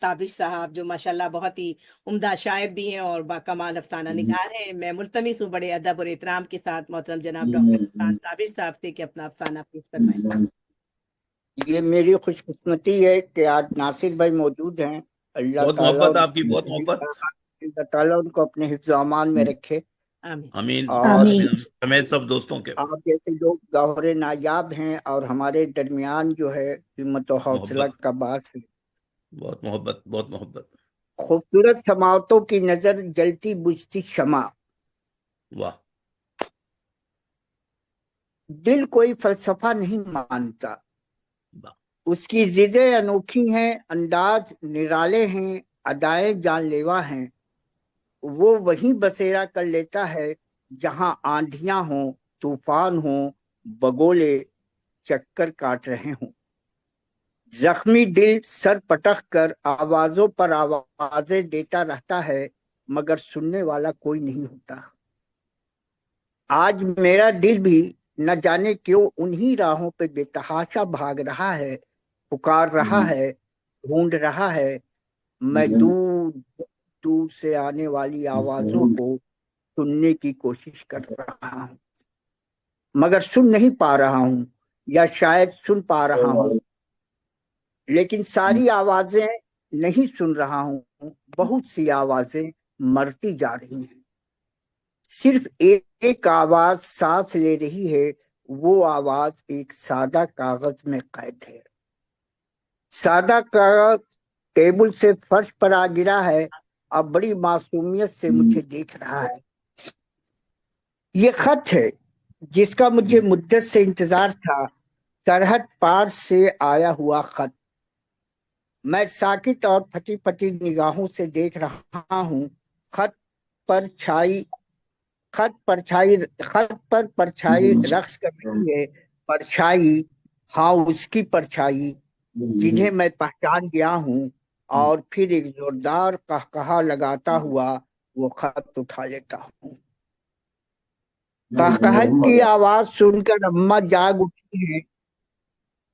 تابش صاحب جو ماشاءاللہ بہت ہی عمدہ شاعر بھی ہیں اور باکمال افسانہ نگار ہیں، میں ملتمس ہوں بڑے ادب اور احترام کے ساتھ محترم جناب ڈاکٹر سلطان تابش صاحب سے کہ اپنا افسانہ پیش فرمائیں۔ یہ میری خوش قسمتی ہے کہ آج ناصر بھائی موجود ہیں۔ اللہ بہت تعالیٰ محبت آپ کی، بہت محبت۔ اللہ تعالیٰ ان کو اپنے حفظ و امان میں رکھے۔ آمین آمین اور آمین سمیت سب دوستوں کے۔ آپ جیسے لوگ گوہر نایاب ہیں اور ہمارے درمیان جو ہے ہمت و حوصلہ محبت، کا باعث ہے۔ بہت محبت، بہت محبت۔ خوبصورت سماعتوں کی نظر، جلتی بجھتی شمع، واہ، دل کوئی فلسفہ نہیں مانتا، واہ، اس کی ضدیں انوکھی ہیں، انداز نرالے ہیں، ادائیں جان لیوا ہیں۔ وہ وہیں بسیرا کر لیتا ہے جہاں آندھیاں ہوں، طوفان ہوں، بگولے چکر کاٹ رہے ہوں۔ زخمی دل سر پٹک کر آوازوں پر آوازیں دیتا رہتا ہے، مگر سننے والا کوئی نہیں ہوتا۔ آج میرا دل بھی نہ جانے کیوں انہی راہوں پہ بے تحاشا بھاگ رہا ہے، پکار رہا ہے، ڈھونڈ رہا ہے۔ میں دور دور سے آنے والی آوازوں کو سننے کی کوشش کر رہا ہوں، مگر سن نہیں پا رہا ہوں، یا شاید سن پا رہا ہوں، لیکن ساری آوازیں نہیں سن رہا ہوں۔ بہت سی آوازیں مرتی جا رہی ہیں، صرف ایک آواز سانس لے رہی ہے، وہ آواز ایک سادہ کاغذ میں قید ہے۔ سادہ کاغذ ٹیبل سے فرش پر آ گرا ہے اور بڑی معصومیت سے مجھے دیکھ رہا ہے۔ یہ خط ہے جس کا مجھے مدت سے انتظار تھا، سرحد پار سے آیا ہوا خط۔ میں ساکت اور پھٹی پھٹی نگاہوں سے دیکھ رہا ہوں۔ خط پر پرچھائی رقص کر رہی ہے، پرچھائی، ہاں اس کی پرچھائی جنہیں میں پہچان گیا ہوں، اور پھر ایک زوردار قہقہا لگاتا ہوا وہ خط اٹھا لیتا ہوں۔ قہقہے کی آواز سن کر اماں جاگ اٹھی ہیں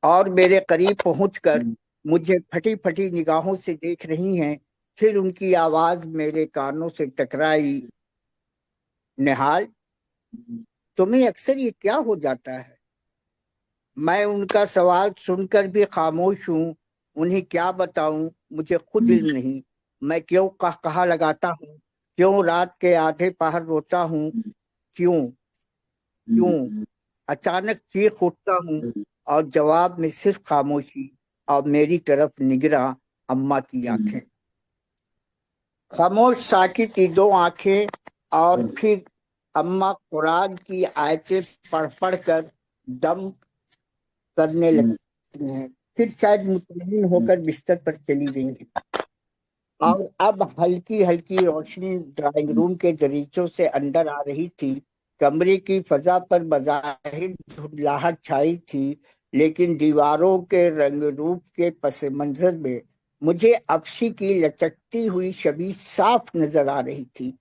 اور میرے قریب پہنچ کر مجھے پھٹی پھٹی نگاہوں سے دیکھ رہی ہیں۔ پھر ان کی آواز میرے کانوں سے ٹکرائی، نہال، تمہیں اکثر یہ کیا ہو جاتا ہے؟ میں ان کا سوال سن کر بھی خاموش ہوں۔ انہیں کیا بتاؤں، مجھے خود علم نہیں۔ میں کیوں قہقہا لگاتا ہوں، کیوں رات کے آدھے پہر روتا ہوں، کیوں اچانک چیخ اٹھتا ہوں، اور جواب میں صرف خاموشی اور میری طرف نگراں اماں کی آنکھیں، خاموش ساکت یہ دو آنکھیں۔ اور پھر اماں قرآن کی آیتیں پڑھ پڑھ کر دم کرنے لگتی ہیں، پھر شاید مطمئن ہو کر بستر پر چلی گئی ہیں۔ اور اب ہلکی ہلکی روشنی ڈرائنگ روم کے دریچوں سے اندر آ رہی تھی۔ کمرے کی فضا پر بظاہر دھندلاہٹ چھائی تھی، لیکن دیواروں کے رنگ روپ کے پس منظر میں مجھے افشی کی لچکتی ہوئی شبیہ صاف نظر آ رہی تھی۔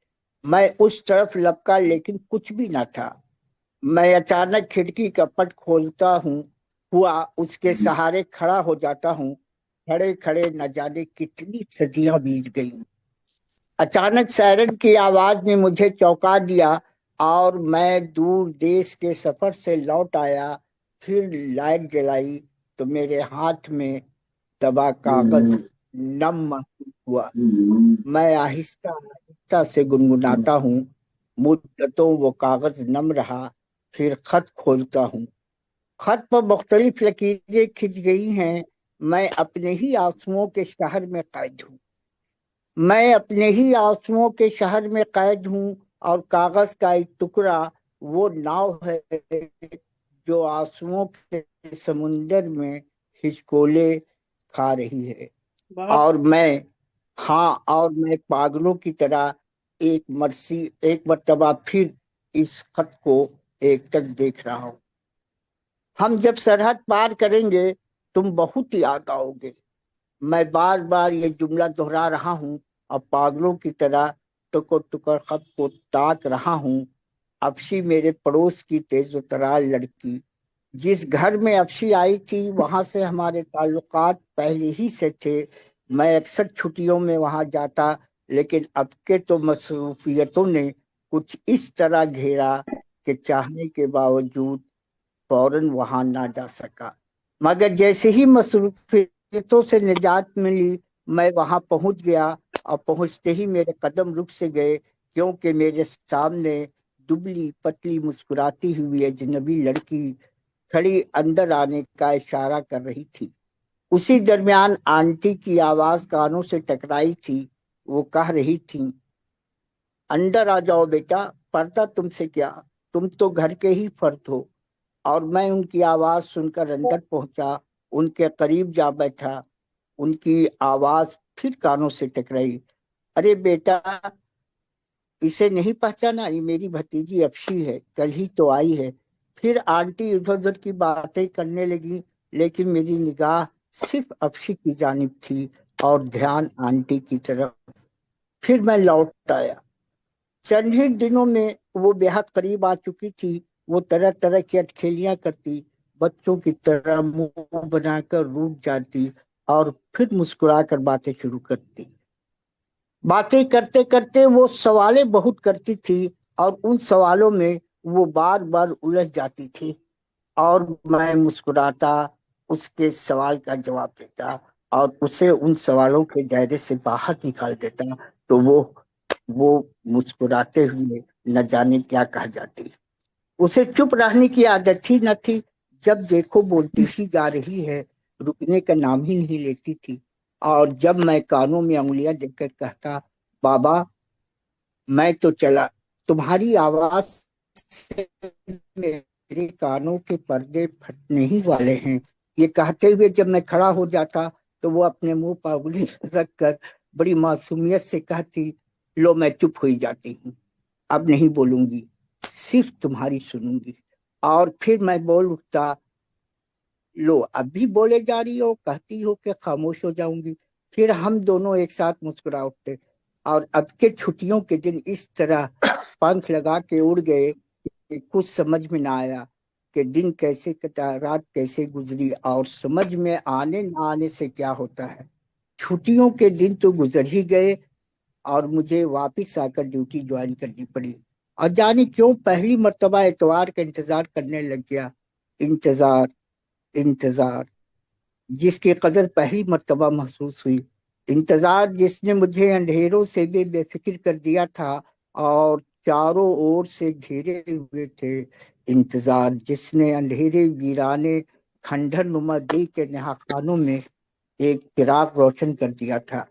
میں اس طرف لپکا لیکن کچھ بھی نہ تھا۔ میں اچانک کھڑکی کا پٹ کھولتا ہوا اس کے سہارے کھڑا ہو جاتا ہوں۔ کھڑے کھڑے نہ جانے کتنی صدیاں بیت گئیں۔ اچانک سائرن کی آواز نے مجھے چونکا دیا اور میں دور دیس کے سفر سے لوٹ آیا۔ پھر لائٹ جلائی تو میرے ہاتھ میں دبا کاغذ نم محسوس ہوا۔ میں آہستہ آہستہ سے گنگناتا ہوں۔ مدتوں وہ کاغذ نم رہا، پھر خط کھولتا ہوں۔ خط پر مختلف لکیریں کھنچ گئی ہیں۔ میں اپنے ہی آنسوؤں کے شہر میں قید ہوں۔ میں اپنے ہی آنسوؤں کے شہر میں قید ہوں، اور کاغذ کا ایک ٹکڑا وہ ناؤ ہے جو آنسوؤں کے سمندر میں ہچکولے کھا رہی ہے۔ اور میں پاگلوں کی طرح ایک مرتبہ پھر اس خط کو ایک تک دیکھ رہا ہوں۔ ہم جب سرحد پار کریں گے تم بہت یاد آؤ گے۔ میں بار بار یہ جملہ دہرا رہا ہوں اور پاگلوں کی طرح ٹکر ٹکر خط کو تاک رہا ہوں۔ افشی میرے پڑوس کی تیز و ترال لڑکی، جس گھر میں افشی آئی تھی وہاں سے ہمارے تعلقات پہلے ہی سے تھے، मैं अक्सर छुट्टियों में वहां जाता, लेकिन अब के तो मसरूफियतों ने कुछ इस तरह घेरा कि चाहने के बावजूद फौरन वहां ना जा सका। मगर जैसे ही मसरूफियतों से निजात मिली, मैं वहां पहुंच गया, और पहुंचते ही मेरे कदम रुक से गए, क्योंकि मेरे सामने दुबली पतली मुस्कुराती हुई अजनबी लड़की खड़ी अंदर आने का इशारा कर रही थी। उसी दरमियान आंटी की आवाज कानों से टकराई थी। वो कह रही थी, अंदर आ जाओ बेटा, पर्दा तुमसे क्या, तुम तो घर के ही फर्द हो। और मैं उनकी आवाज सुनकर अंदर पहुंचा, उनके करीब जा बैठा। उनकी आवाज फिर कानों से टकराई, अरे बेटा, इसे नहीं पहचाना? ये मेरी भतीजी अफशी है, कल ही तो आई है। फिर आंटी इधर उधर की बातें करने लगी, लेकिन मेरी निगाह सिर्फ अफशी की जानिब थी और ध्यान आंटी की तरफ। फिर मैं लौट आया। चंद ही दिनों में वो बेहद करीब आ चुकी थी। वो तरह तरह की अटखेलियां करती, बच्चों की तरह मुंह बनाकर रूठ जाती, और फिर मुस्कुराकर बातें शुरू करती। बातें करते करते वो सवालें बहुत करती थी, और उन सवालों में वो बार बार उलझ जाती थी, और मैं मुस्कुराता उसके सवाल का जवाब देता, और उसे उन सवालों के दायरे से बाहर निकाल देता। तो वो मुस्कुराते हुए न जाने क्या कह जाती। उसे चुप रहने की आदत ही न थी। जब देखो बोलती ही जा रही है, रुकने का नाम ही नहीं लेती थी। और जब मैं कानों में उंगलियां देकर कहता, बाबा मैं तो चला, तुम्हारी आवाज से मेरे कानों के पर्दे फटने ही वाले हैं। ये कहते हुए जब मैं खड़ा हो जाता, तो वो अपने मुंह पर उंगली रख कर बड़ी मासूमियत से कहती, लो मैं चुप हुई जाती हूँ, अब नहीं बोलूंगी, सिर्फ तुम्हारी सुनूंगी। और फिर मैं बोल उठता, लो अब भी बोले जा रही हो, कहती हो कि खामोश हो जाऊंगी। फिर हम दोनों एक साथ मुस्कुरा उठते। और अब के छुट्टियों के दिन इस तरह पंख लगा के उड़ गए कि कुछ समझ में ना आया कि दिन कैसे कटा, रात कैसे गुजरी, और समझ में आने ना आने से क्या होता है। छुट्टियों के दिन तो गुजर ही गए, और मुझे वापस आकर ड्यूटी ज्वाइन करनी पड़ी। और जाने क्यों पहली मर्तबा एतवार का इंतजार करने लग गया। इंतजार, इंतजार, जिसकी कदर पहली मर्तबा महसूस हुई। इंतजार जिसने मुझे अंधेरों से भी बेफिक्र कर दिया था और चारों ओर से घेरे हुए थे। इंतजार जिसने अंधेरे वीराने खंडहर नुमा दिल के नहाखानों में एक चिराग रोशन कर दिया था।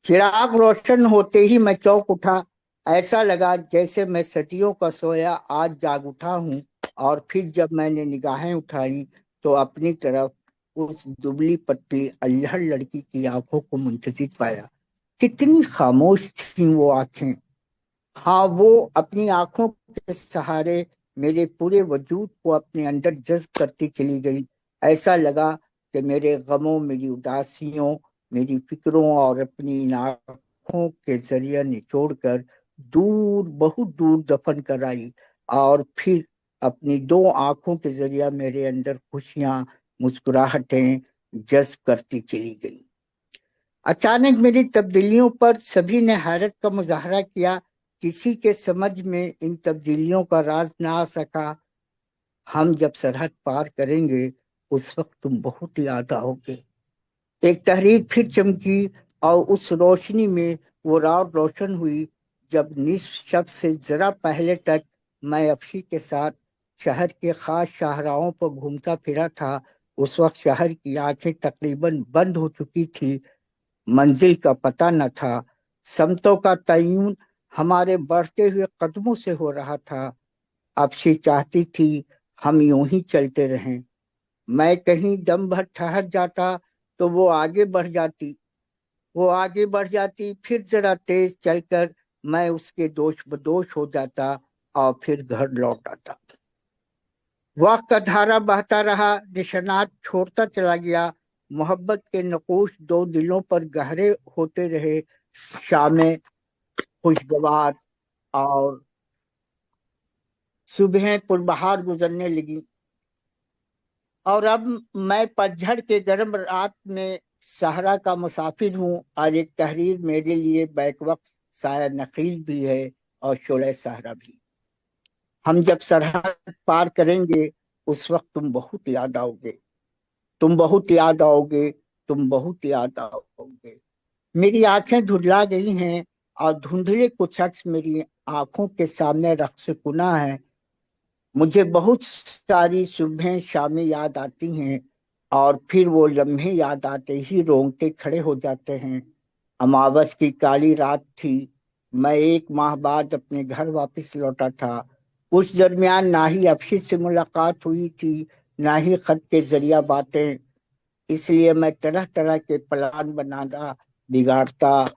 चिराग रोशन होते ही मैं चौंक उठा। ऐसा लगा जैसे मैं सदियों का सोया आज जाग उठा हूँ। और फिर जब मैंने निगाहें उठाई, तो अपनी तरफ उस दुबली पतली अल्हड़ लड़की की आंखों को मुंतजिर पाया। कितनी खामोश थी वो आंखें। हाँ, वो अपनी आंखों के सहारे मेरे पूरे वजूद को अपने अंदर जज्ब करती चली गई। ऐसा लगा कि मेरे गमों, मेरी उदासियों, मेरी फिक्रों और अपनी इन आंखों के जरिए निचोड़ कर दूर, बहुत दूर दफन कर आई। और फिर अपनी दो आंखों के जरिए मेरे अंदर खुशियां, मुस्कुराहटें जज्ब करती चली गई। अचानक मेरी तब्दीलियों पर सभी ने हैरत का मुजाहरा किया। किसी के समझ में इन तब्दीलियों का राज ना आ सका। हम जब सरहद पार करेंगे, उस वक्त तुम बहुत याद आओगे। एक तहरीर फिर चमकी, और उस रोशनी में वो रात रोशन हुई जब निस्फ शब से जरा पहले तक मैं अफशी के साथ शहर के खास शाहराहों पर घूमता फिरा था। उस वक्त शहर की आंखें तकरीबन बंद हो चुकी थी, मंजिल का पता न था, समतों का तयन हमारे बढ़ते हुए कदमों से हो रहा था। अफशी चाहती थी हम यूं ही चलते रहें। मैं कहीं दम भर ठहर जाता, तो वो आगे बढ़ जाती, फिर जरा तेज चलकर मैं उसके दोष बदोश हो जाता, और फिर घर लौट आता। वक्त का धारा बहता रहा, निशानात छोड़ता चला गया। मोहब्बत के नकूश दो दिलों पर गहरे होते रहे। शामें खुशगवार और सुबह पुरबहार गुजरने लगी। और अब मैं पतझड़ के गर्म रात में सहरा का मुसाफिर हूँ और एक तहरीर मेरे लिए बैक वक्त साया नखील भी है और शोले सहरा भी। हम जब सरहद पार करेंगे उस वक्त तुम बहुत याद आओगे, तुम बहुत याद आओगे, तुम बहुत याद आओगे। मेरी आंखें धुंधला गई हैं और धुंधले कुछ अक्स मेरी आंखों के सामने रक्स कुना है। मुझे बहुत सारी सुबह शामें याद आती हैं और फिर वो लम्हे याद आते ही रोंगटे खड़े हो जाते हैं। अमावस की काली रात थी, मैं 1 माह बाद अपने घर वापस लौटा था। उस दरमियान ना ही अफशी से मुलाकात हुई थी, ना ही खत के जरिया बातें। इसलिए मैं तरह तरह के प्लान बनाता, बिगाड़ता,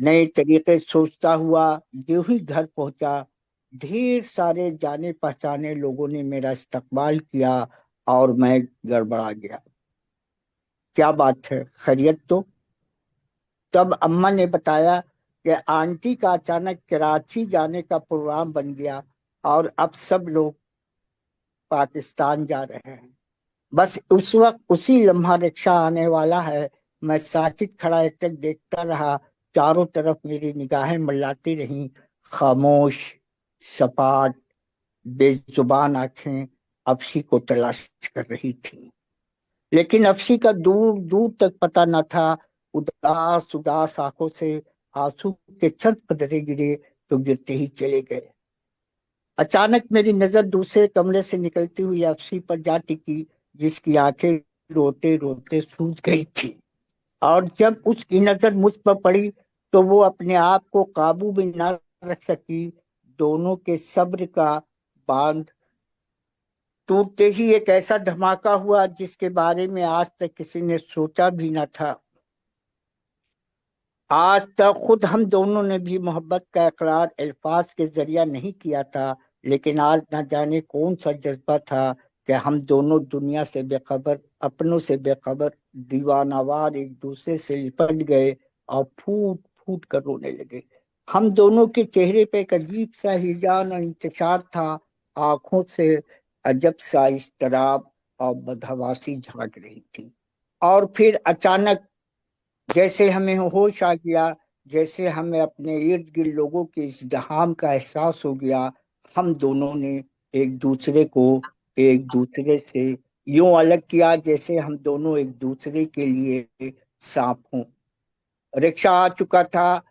नए तरीके सोचता हुआ जो ही घर पहुंचा, ढेर सारे जाने पहचाने लोगों ने मेरा इस्तकबाल किया और मैं गड़बड़ा गया। क्या बात है, खैरियत तो? तब अम्मा ने बताया कि आंटी का अचानक कराची जाने का प्रोग्राम बन गया और अब सब लोग पाकिस्तान जा रहे हैं। बस उस वक्त उसी लम्हा रिक्शा आने वाला है। मैं साकित खड़ा एकटक देखता रहा। चारों तरफ मेरी निगाहें मल्लाती रहीं, खामोश, सपाट, बेजुबान आंखें अफशी को तलाश कर रही थी। लेकिन अफशी का दूर दूर तक पता न था। उदास उदास आंखों से आंसू के चंद कतरे गिरे तो गिरते ही चले गए। अचानक मेरी नजर दूसरे कमरे से निकलती हुई अफसी पर जा टिकी, जिसकी आंखें रोते रोते सूज गई थी। और जब उसकी नजर मुझ पर पड़ी तो वो अपने आप को काबू में न रख सकी। दोनों के सब्र का बांध टूटते ही एक ऐसा धमाका हुआ जिसके बारे में आज तक किसी ने सोचा भी न था। आज तक खुद हम दोनों ने भी मोहब्बत का इकरार अल्फाज के जरिया नहीं किया था, लेकिन आज न जाने कौन सा जज्बा था कि हम दोनों दुनिया से बेखबर, अपनों से बेखबर, दीवानावार एक दूसरे से लिपट गए और फूट फूट कर रोने लगे। हम दोनों के चेहरे पे एक अजीब सा हिजान और इंतशार था। आंखों से अजब सा इस्तराब और बदहवासी झांक रही थी। और फिर अचानक जैसे हमें होश आ गया, जैसे हमें अपने इर्द गिर्द लोगों के इज़्दिहाम का एहसास हो गया, हम दोनों ने एक दूसरे को एक दूसरे से यूं अलग किया जैसे हम दोनों एक दूसरे के लिए सांप हों। रिक्शा आ चुका था,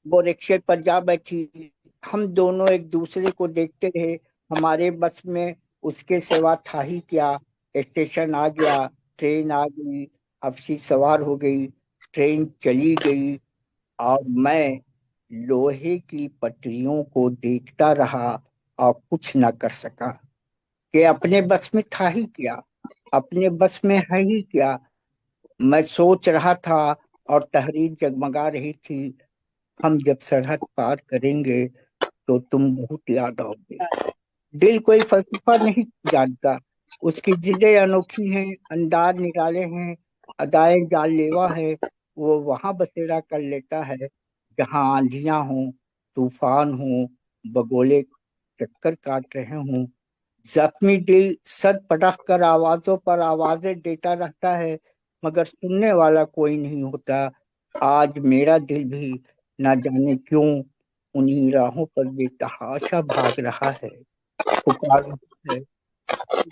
वो रिक्शे पर जा बैठी। हम दोनों एक दूसरे को देखते रहे। हमारे बस में उसके सिवा था ही क्या। स्टेशन आ गया, ट्रेन आ गई, अफसी सवार हो गई, ट्रेन चली गई और मैं लोहे की पटरियों को देखता रहा और कुछ न कर सका कि अपने बस में था ही क्या, अपने बस में है ही क्या। मैं सोच रहा था और तहरीर जगमगा रही थी, हम जब सरहद पार करेंगे तो तुम बहुत याद आओगे। दिल कोई फलसफा नहीं जानता, उसकी जिदें अनोखी हैं, अंदाज निराले हैं, अदाएं जानलेवा है। वो वहां बसेरा कर लेता है जहां आंधियां हों, तूफान हों, बगोले चक्कर काट रहे हों। जख्मी दिल सर पटक कर आवाजों पर आवाजें देता रहता है, मगर सुनने वाला कोई नहीं होता। आज मेरा दिल भी ना जाने क्यों उन्हीं राहों पर बेतहाशा भाग रहा है, पुकार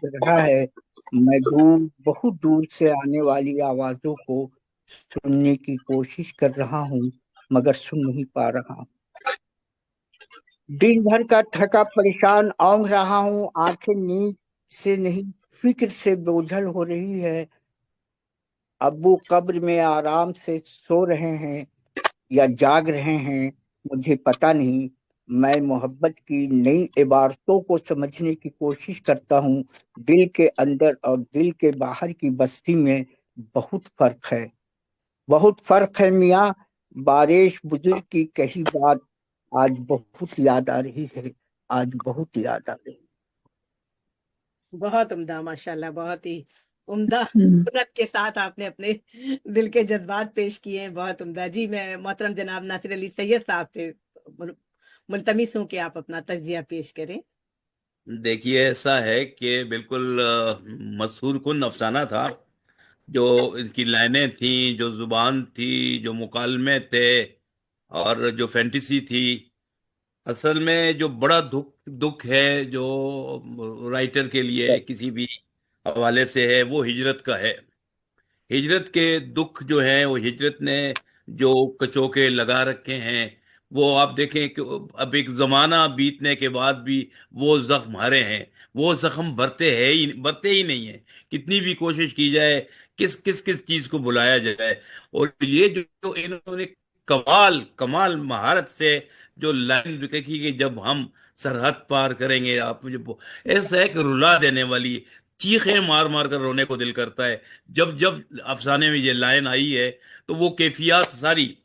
रहा है। मैं दूर, बहुत दूर से आने वाली आवाजों को सुनने की कोशिश कर रहा हूँ, मगर सुन नहीं पा रहा। दिन भर का थका परेशान औंध रहा हूँ, आंखें नींद से नहीं फिक्र से बोझल हो रही है। अब्बू कब्र में आराम से सो रहे हैं या जाग रहे हैं, मुझे पता नहीं। मैं मोहब्बत की नई इबारतों को समझने की कोशिश करता हूँ। दिल के अंदर और दिल के बाहर की बस्ती में बहुत फर्क है, बहुत फर्क है मियाँ। बारिश बुजुर्ग की कही बात आज बहुत याद आ रही है, आज बहुत याद आ रही है। बहुत उम्दा, माशाल्लाह, बहुत ही उम्दा हम्म। सूरत के साथ आपने अपने दिल के जज्बात पेश किए हैं। बहुत उम्दा जी। मैं मोहतरम जनाब नासिर अली सैयद साहब से मुल- मुल्तमिस हूँ कि आप अपना तजिया पेश करें। देखिए, ऐसा है कि बिल्कुल मशहूर कुन अफसाना था जो इनकी लाइनें थी, जो जुबान थी, जो मुकालमे थे और जो फैंटेसी थी, असल में जो बड़ा दुख दुख है जो राइटर के लिए किसी भी हवाले से है, वो हिजरत का है। हिजरत के दुख जो हैं, वो हिजरत ने जो कचोके लगा रखे हैं, वो आप देखें कि अब एक जमाना बीतने के बाद भी वो जख्म हरे हैं। वो जख्म भरते ही नहीं है, कितनी भी कोशिश की जाए, किस किस किस चीज को बुलाया जाए। और ये जो इन्होंने कमाल कमाल महारत से जो लाइन लिखी कि जब हम सरहद पार करेंगे, आप मुझे ऐसा है कि रुला देने वाली, चीखें मार मार कर रोने को दिल करता है। जब जब अफसाने में ये लाइन आई है, तो वो कैफियत सारी,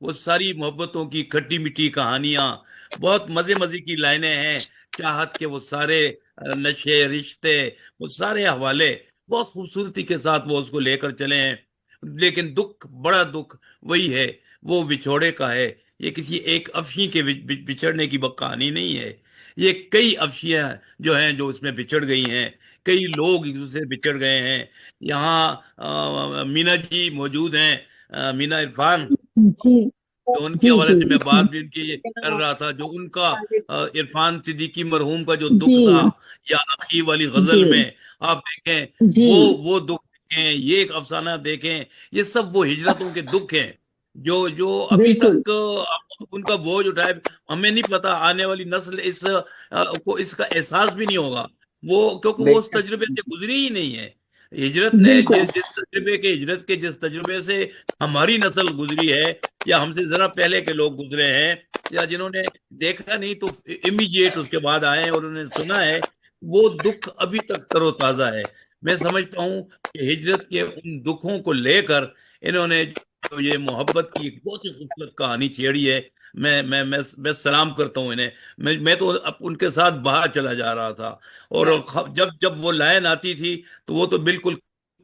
वो सारी मोहब्बतों की खट्टी मीठी कहानियां, बहुत मजे मजे की लाइनें हैं, चाहत के वो सारे नशे रिश्ते, वो सारे हवाले बहुत खूबसूरती के साथ वो उसको लेकर चले हैं। लेकिन दुख, बड़ा दुख वही है, वो विछोड़े का है। ये किसी एक अफी के बिछड़ने की कहानी नहीं है। ये कई अफियां जो हैं जो उसमें बिछड़ गई हैं, कई लोग एक दूसरे से बिछड़ गए हैं। यहाँ मीना जी मौजूद हैं, मीना इरफान, जी तो उनके जी हवाले जी से मैं बात भी उनकी ये कर रहा था, जो उनका इरफान सिद्दीकी मरहूम का जो जी दुख था, या आखिरी वाली जी गजल में आप देखें, जी वो दुख देखें, ये एक अफसाना देखें, ये सब वो हिजरतों के दुख हैं जो जो अभी बिल्कुल तक उनका बोझ उठाए। हमें नहीं पता, आने वाली नस्ल को इसका एहसास भी नहीं होगा, वो क्योंकि वो उस बेशक। तजुर्बे से गुजरी ही नहीं है। हिजरत ने बिल्कुल हिजरत के जिस तजुर्बे से हमारी नस्ल गुजरी है, या हमसे जरा पहले के लोग गुजरे हैं, या जिन्होंने देखा नहीं तो इमीडिएट उसके बाद आए हैं और उन्होंने सुना है, वो दुख अभी तक तरोताजा है। मैं समझता हूँ कि हिजरत के उन दुखों को लेकर इन्होंने जो ये मोहब्बत की एक बहुत ही खूबसूरत कहानी छेड़ी है। मैं सलाम करता हूँ इन्हें। मैं तो अब उनके साथ बाहर चला जा रहा था, और जब जब वो लाइन आती थी, तो वो तो बिल्कुल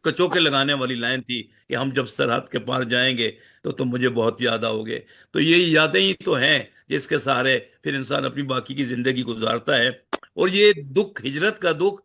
कचोके लगाने वाली लाइन थी कि हम जब सरहद के पार जाएंगे तो तुम मुझे बहुत याद आओगे। तो ये यादें ही तो हैं जिसके सहारे फिर इंसान अपनी बाकी की जिंदगी गुजारता है। और ये दुख, हिजरत का दुख,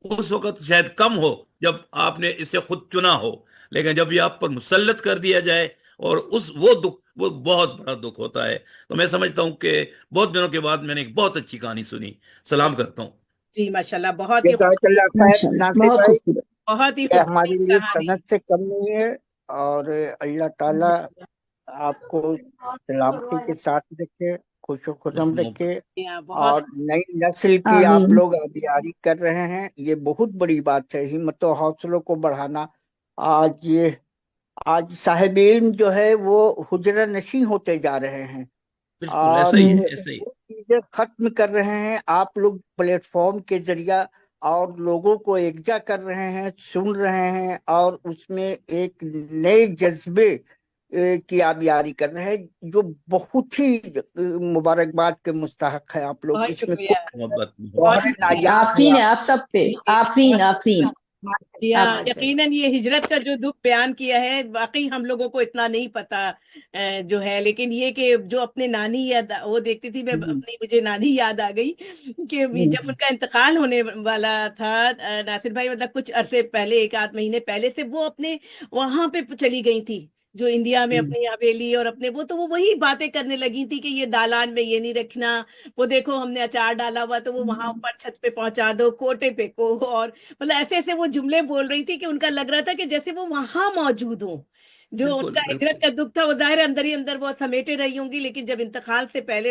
उस वक्त शायद कम हो जब आपने इसे खुद चुना हो, लेकिन जब ये आप पर मुसल्लत कर दिया जाए, और वो दुख, वो बहुत बड़ा दुख होता है। तो मैं समझता हूँ कि बहुत दिनों के बाद मैंने एक बहुत अच्छी कहानी सुनी। सलाम करता हूँ। जी माशाल्लाह, बहुत ही जज़ाकल्लाह खैर माशाल्लाह नासिर बहुत भाई, खूबसूरत। बहुत ही ये हमारे खूबसूरत लिए कहानी। सनद से कम नहीं है। और अल्लाह ताला आपको सलामती के साथ रखे, खुशो खुशम रखे। बहुत और नई नस्ल की आप आमीन लोग आबियारी कर रहे हैं, ये बहुत बड़ी बात है। हिम्मत और हौसलों को बढ़ाना। आज साहिबीन जो है वो हुजरा नशी होते जा रहे हैं, बिल्कुल और ऐसा ही है, ऐसा ही है। वो चीजें खत्म कर रहे हैं आप लोग प्लेटफॉर्म के जरिया, और लोगों को एकजा कर रहे हैं, सुन रहे हैं, और उसमें एक नए जज्बे की आबियारी कर रहे हैं, जो बहुत ही मुबारकबाद के मुस्तहक है। आप लोग बहुत इसमें शुक्रिया, मोहब्बत बहुत गौहर मोहब्बत। शुक्रिया। नायाब है आफरीन है आप। आप सब पे, आफरीन आफरीन जी हाँ, आप। यकीनन ये हिजरत का जो दुख बयान किया है, वाकई हम लोगों को इतना नहीं पता जो है। लेकिन ये कि जो अपने नानी याद वो देखती थी, मैं अपनी, मुझे नानी याद आ गई कि जब उनका इंतकाल होने वाला था, नासिर भाई, मतलब कुछ अरसे पहले, एक आध महीने पहले से वो अपने वहां पे चली गई थी, जो इंडिया में अपनी हवेली और अपने वो, तो वो वही बातें करने लगी थी कि ये दालान में ये नहीं रखना, वो देखो हमने अचार डाला हुआ तो वो वहां ऊपर छत पे पहुंचा दो, कोटे पे को, और मतलब ऐसे ऐसे वो जुमले बोल रही थी कि उनका लग रहा था कि जैसे वो वहां मौजूद हो। जो बिल्कुल उनका हिजरत बिल्कुल। का दुख था वो जाहिर है अंदर ही अंदर वो समेटे रही होंगी, लेकिन जब इंतकाल से पहले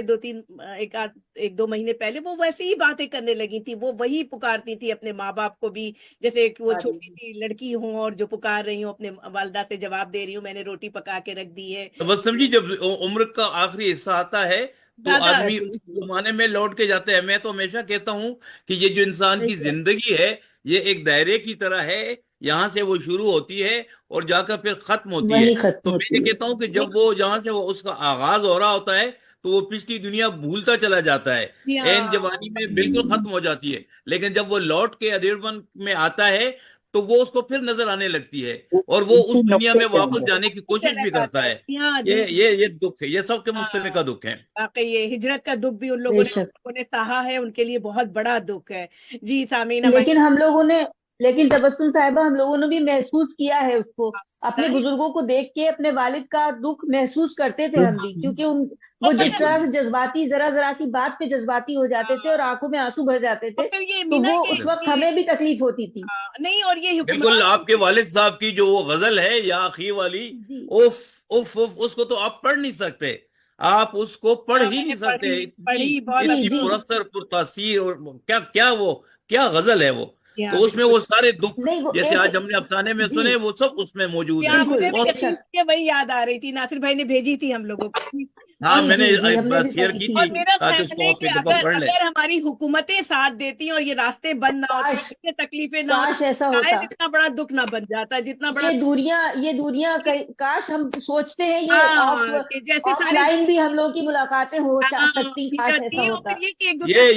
एक दो महीने पहले वो वैसी ही बातें करने लगी थी, वो वही पुकारती थी अपने माँ बाप को भी, जैसे एक वो छोटी सी लड़की हो और जो पुकार रही हो अपने वालदा से जवाब दे रही हूँ, मैंने रोटी पका के रख दी है। तो बस समझी, जब उम्र का आखिरी हिस्सा आता है, तो दादा, आदमी उस जमाने में लौट के जाता है। मैं तो हमेशा कहता हूँ कि ये जो इंसान की जिंदगी है, ये एक दायरे की तरह है। यहाँ से वो शुरू होती है और जाकर फिर खत्म होती है। वही खत्म तो मैं ये होती है। कहता हूँ कि जब वो, जहाँ से वो उसका आगाज हो रहा होता है, तो वो पिछली दुनिया भूलता चला जाता है, एन हाँ, जवानी में बिल्कुल खत्म हो जाती है। लेकिन जब वो लौट के अधेड़पन में आता है, तो वो उसको फिर नजर आने लगती है, और वो उस इसी दुनिया नुक्ते में पे वापस है। जाने की कोशिश भी चला करता जाता है। है। जी हाँ, ये जी जी। ये ये दुख है, ये सबके हाँ, मुश्तरका दुख है। वाकई ये हिजरत का दुख भी उन बेशक। लोगों ने सहा है, उनके लिए बहुत बड़ा दुख है। जी सामीन, हमारे लेकिन हम लोगों ने لیکن تبسم صاحبہ ہم لوگوں نے بھی محسوس کیا ہے اس کو، اپنے ظاہر بزرگوں کو دیکھ کے اپنے والد کا دکھ محسوس کرتے تھے ہم بھی، کیونکہ وہ اور جس پتہ طرح بالکل سے جذباتی، ذرا ذرا سی بات پہ جذباتی ہو جاتے تھے اور آنکھوں میں آنسو بھر جاتے اور تھے، پھر یہ تو مینا وہ اس وقت یہ ہمیں بھی تکلیف ہوتی تھی۔ نہیں، اور یہ بالکل، حکمران آپ کے والد صاحب کی جو وہ غزل ہے یا آخری والی، جی اوف اوف اوف، اس کو تو آپ پڑھ نہیں سکتے، آپ اس کو پڑھ ہی میں نے نہیں سکتے، اتنی پڑھی بہت جی اتنی جی پرستر پرتاثیر، اور کیا کیا وہ کیا غزل ہے وہ، اچھا، تو اس میں بالکل وہ سارے دکھ نہیں، وہ جیسے ایک، آج ہم نے افسانے میں جی سنے وہ سب اس میں موجود ہیں، مجھے بالکل بھی بے بہت یقین شک، کہ وہی یاد آ رہی تھی، ناصر بھائی نے بھیجی تھی ہم لوگوں کو، ہاں جی میں نے جی جی ہم نے بھی شیئر پڑھی کی تھی اور تھی میرا تاکہ اس خیال کو ہے آپ کہ ایک دفعہ اگر پڑھ لیں۔ اگر ہماری حکومتیں ساتھ دیتی اور یہ راستے بند نہ ہوتے، کاش، یہ تکلیفیں نہ کاش ہوتی، ایسا شاید ہوتا، اتنا بڑا دکھ نہ بن جاتا، جتنا بڑا یہ دوریاں کاش، ہم سوچتے ہیں یہ ہاں کہ جیسے آف سارے لائن بھی ہم لوگ کی ملاقاتیں ہو ہاں سکتی، کی کاش جاتی ایسا ہے، اور ہوتا۔ پھر یہ کہ ایک دوسرے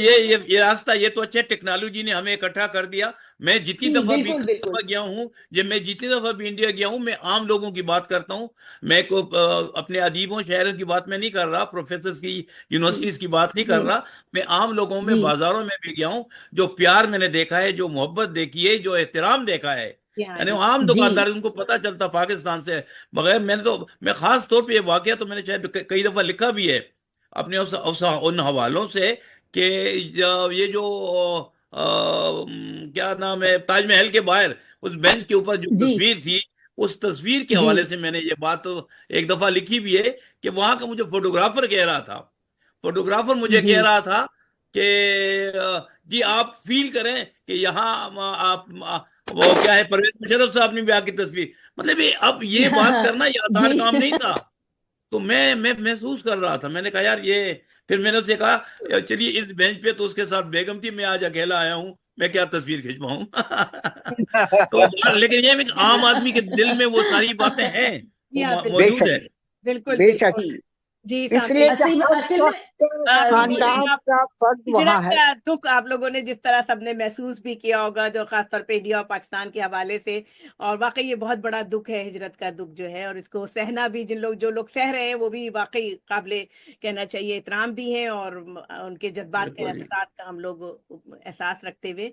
یہ راستہ، یہ تو اچھا ٹیکنالوجی نے ہمیں اکٹھا کر دیا، میں جتنی جی دفعہ بھی بالکل بالکل، گیا ہوں، جب میں جتنی دفعہ بھی انڈیا گیا ہوں، میں عام لوگوں کی بات کرتا ہوں، میں اپنے ادیبوں شاعروں کی بات میں نہیں کر رہا، پروفیسرز کی، جی یونیورسٹیز کی بات نہیں جی کر رہا، میں عام لوگوں میں، جی بازاروں میں بھی گیا ہوں، جو پیار میں نے دیکھا ہے، جو محبت دیکھی ہے، جو احترام دیکھا ہے، ہاں یعنی جی عام جی دکاندار ان کو پتا چلتا پاکستان سے بغیر، میں خاص طور پہ یہ واقعہ تو میں نے شاید کئی دفعہ لکھا بھی ہے اپنے ان حوالوں سے، کہ یہ جو کیا نام ہے، تاج محل کے باہر اس بینچ کے اوپر جو جی تصویر تھی، اس تصویر کے جی حوالے سے میں نے یہ بات ایک دفعہ لکھی بھی ہے، کہ وہاں کا مجھے فوٹوگرافر کہہ رہا تھا، فوٹوگرافر مجھے جی کہہ رہا تھا کہ جی آپ فیل کریں کہ یہاں آپ وہ کیا ہے، پرویز مشرف صاحب نے بھی آ کی تصویر، مطلب اب یہ بات کرنا یہ جی آسان کام نہیں تھا، تو میں محسوس کر رہا تھا، میں نے کہا یار یہ، پھر میں نے اسے کہا چلیے اس بینچ پہ تو اس کے ساتھ بیگم تھی، میں آج اکیلا آیا ہوں، میں کیا تصویر کھینچواؤں تو لیکن یہ کہ عام آدمی کے دل میں وہ ساری باتیں ہیں، جی وہ ہاں بے بالکل موجود شک، ہے۔ بالکل بے شک، بالکل جی جی اس سامعین، لیے کہ ہر اصل میں شخص کے خاندان کا فرد وہاں ہجرت ہے۔ کا دکھ آپ لوگوں نے جس طرح سب نے محسوس بھی کیا ہوگا، جو خاص طور پہ انڈیا اور پاکستان کے حوالے سے، اور واقعی یہ بہت بڑا دکھ ہے، ہجرت کا دکھ جو ہے، اور اس کو سہنا بھی، جو لوگ سہ رہے ہیں وہ بھی واقعی قابل کہنا چاہیے احترام بھی ہیں، اور ان کے جذبات کے بالکل، احساسات کا ہم لوگ احساس رکھتے ہوئے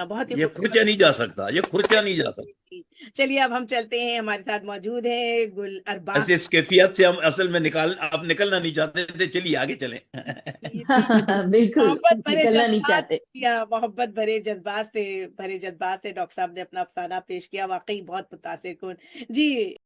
بہت ہی یہ خوبصورت۔ کھرچا نہیں جا سکتا، یہ کھرچا نہیں جا سکتا، جی، چلیے اب ہم چلتے ہیں، ہمارے ساتھ موجود ہیں گل ارباز۔ ایسے اس کیفیت سے ہم اصل میں آپ نکلنا نہیں چاہتے تھے، چلیے آگے چلیں جی جی، بالکل محبت بھرے نکلنا نہیں جذبات چاہتے۔ یا محبت بھرے جذبات سے ڈاکٹر صاحب نے اپنا افسانہ پیش کیا، واقعی بہت متاثر کن۔ جی